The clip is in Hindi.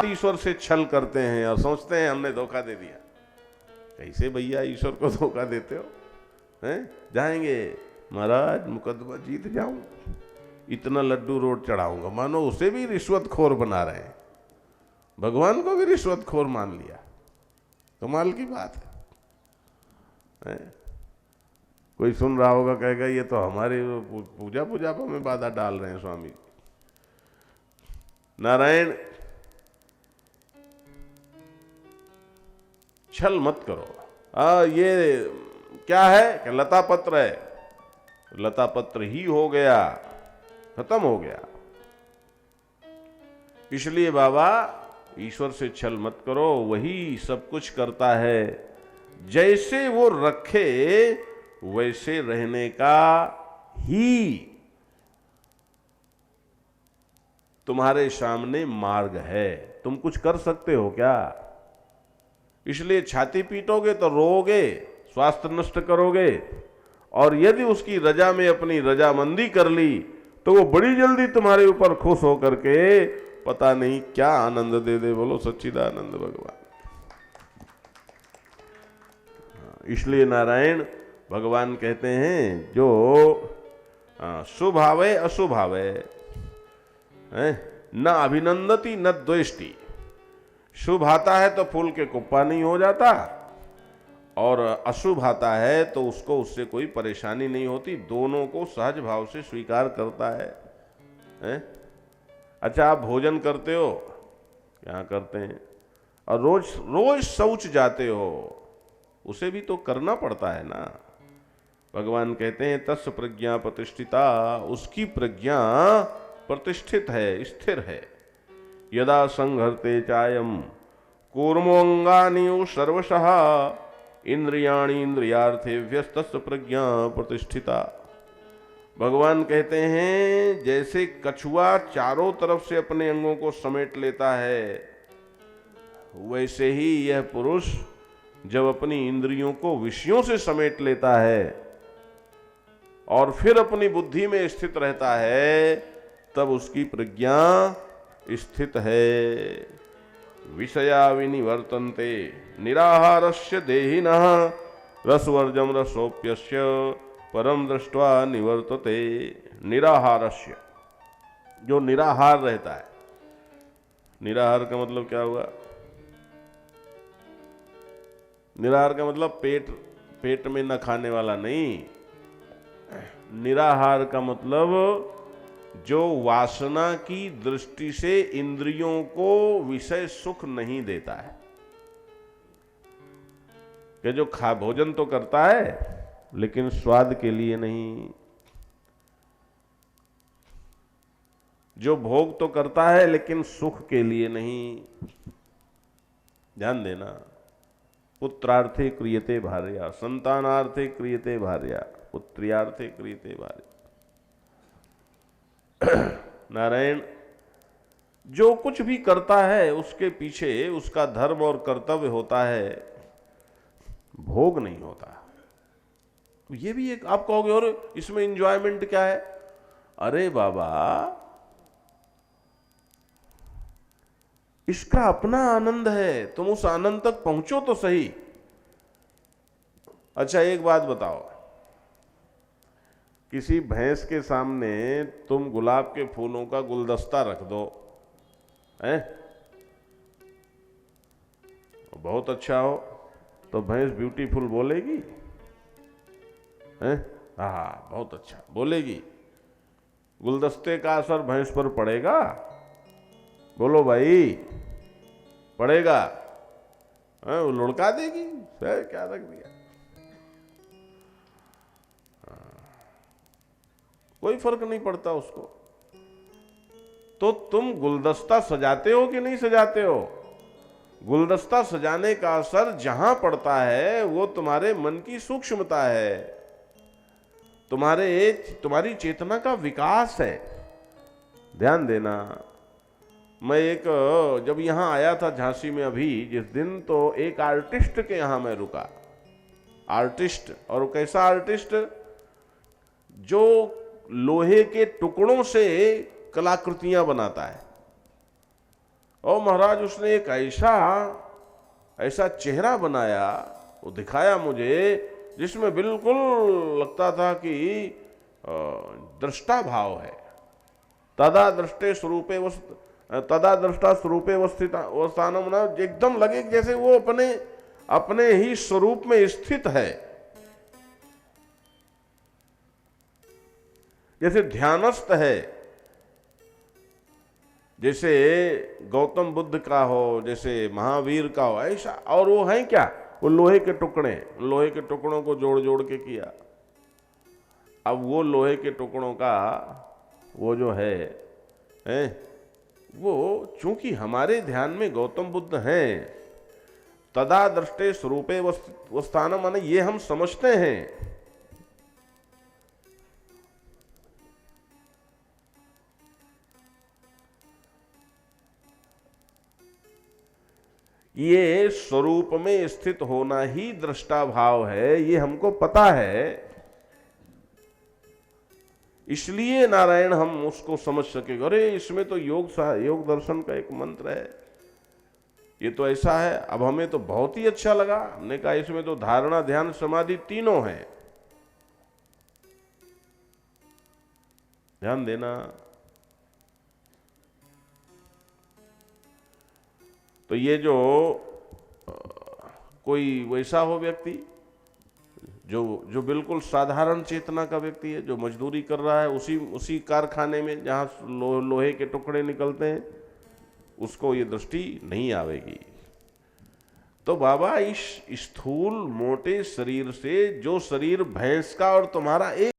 ईश्वर से छल करते हैं और सोचते हैं हमने धोखा दे दिया। कैसे भैया ईश्वर को धोखा देते हो? हैं? जाएंगे महाराज मुकदमा जीत जाऊं, इतना लड्डू रोड चढ़ाऊंगा, मानो उसे भी रिश्वतखोर बना रहे हैं, भगवान को भी रिश्वतखोर मान लिया। कमाल की बात है। कोई सुन रहा होगा, कहेगा ये तो हमारे पूजा पूजा में बाधा डाल रहे हैं स्वामी। नारायण, छल मत करो। ये क्या है कि लता पत्र है, लता पत्र ही हो गया, खत्म हो गया। इसलिए बाबा ईश्वर से छल मत करो, वही सब कुछ करता है। जैसे वो रखे वैसे रहने का ही तुम्हारे सामने मार्ग है। तुम कुछ कर सकते हो क्या? इसलिए छाती पीटोगे तो रोओगे, स्वास्थ्य नष्ट करोगे, और यदि उसकी रजा में अपनी रजामंदी कर ली तो वो बड़ी जल्दी तुम्हारे ऊपर खुश होकर के पता नहीं क्या आनंद दे दे। बोलो सच्चिदानंद भगवान। इसलिए नारायण भगवान कहते हैं जो शुभावे अशुभावे न अभिनंदती न द्वेष्टि। शुभ आता है तो फूल के कुप्पा नहीं हो जाता, और अशुभ आता है तो उसको उससे कोई परेशानी नहीं होती, दोनों को सहज भाव से स्वीकार करता है? अच्छा, आप भोजन करते हो, क्या करते हैं, और रोज रोज शौच जाते हो, उसे भी तो करना पड़ता है ना। भगवान कहते हैं तस्य प्रज्ञा प्रतिष्ठिता, उसकी प्रज्ञा प्रतिष्ठित है, स्थिर है। यदा संहर्ते चायम कूर्मोऽंगानि सर्वशः इंद्रियाणि इंद्रियार्थेभ्यस्तस्य प्रज्ञा प्रतिष्ठिता। भगवान कहते हैं जैसे कछुआ चारों तरफ से अपने अंगों को समेट लेता है, वैसे ही यह पुरुष जब अपनी इंद्रियों को विषयों से समेट लेता है और फिर अपनी बुद्धि में स्थित रहता है, तब उसकी प्रज्ञा स्थित है। विषया विनिवर्तन्ते निराहारस्य देहिनः रसवर्जम रसोप्यस्य परम दृष्ट्वा निवर्तते। निराहारस्य, जो निराहार रहता है। निराहार का मतलब क्या हुआ? निराहार का मतलब पेट में न खाने वाला नहीं। निराहार का मतलब जो वासना की दृष्टि से इंद्रियों को विषय सुख नहीं देता है, कि जो भोजन तो करता है लेकिन स्वाद के लिए नहीं, जो भोग तो करता है लेकिन सुख के लिए नहीं। ध्यान देना, पुत्रार्थे क्रियते भार्या, संतानार्थे क्रियते भार्या, पुत्र्यार्थे क्रियते भार्या। नारायण, जो कुछ भी करता है उसके पीछे उसका धर्म और कर्तव्य होता है, भोग नहीं होता। ये भी एक, आप कहोगे और इसमें एंजॉयमेंट क्या है? अरे बाबा, इसका अपना आनंद है, तुम उस आनंद तक पहुंचो तो सही। अच्छा, एक बात बताओ, किसी भैंस के सामने तुम गुलाब के फूलों का गुलदस्ता रख दो, हैं? बहुत अच्छा हो तो भैंस ब्यूटीफुल बोलेगी, हैं? हाँ, बहुत अच्छा बोलेगी। गुलदस्ते का असर भैंस पर पड़ेगा? बोलो भाई, पड़ेगा? वो लुढ़का देगी, क्या रख दिया। कोई फर्क नहीं पड़ता उसको। तो तुम गुलदस्ता सजाते हो कि नहीं सजाते हो? गुलदस्ता सजाने का असर जहां पड़ता है वो तुम्हारे मन की सूक्ष्मता है, तुम्हारी चेतना का विकास है। ध्यान देना। मैं जब यहां आया था झांसी में अभी जिस दिन, तो एक आर्टिस्ट के यहां मैं रुका। आर्टिस्ट, और कैसा आर्टिस्ट? जो लोहे के टुकड़ों से कलाकृतियां बनाता है। और महाराज उसने एक ऐसा ऐसा चेहरा बनाया, वो दिखाया मुझे, जिसमें बिल्कुल लगता था कि दृष्टा भाव है। तदा दृष्टे स्वरूपे तदा दृष्टा स्वरूपे वस्थानम, ना एकदम लगे जैसे वो अपने अपने ही स्वरूप में स्थित है, जैसे ध्यानस्थ है, जैसे गौतम बुद्ध का हो, जैसे महावीर का हो, ऐसा। और वो है क्या, वो लोहे के टुकड़े, लोहे के टुकड़ों को जोड़ जोड़ के किया। अब वो लोहे के टुकड़ों का वो जो है वो चूंकि हमारे ध्यान में गौतम बुद्ध हैं, तदा दृष्टे स्वरूपे वस्थानम, माने ये हम समझते हैं। ये स्वरूप में स्थित होना ही दृष्टा भाव है, ये हमको पता है। इसलिए नारायण हम उसको समझ सके, अरे इसमें तो योग दर्शन का एक मंत्र है, ये तो ऐसा है। अब हमें तो बहुत ही अच्छा लगा, हमने कहा इसमें तो धारणा ध्यान समाधि तीनों हैं। ध्यान देना। तो ये जो कोई वैसा हो व्यक्ति जो बिल्कुल साधारण चेतना का व्यक्ति है, जो मजदूरी कर रहा है उसी कारखाने में जहाँ लोहे के टुकड़े निकलते हैं, उसको ये दृष्टि नहीं आवेगी। तो बाबा इस स्थूल मोटे शरीर से, जो शरीर भैंस का और तुम्हारा एक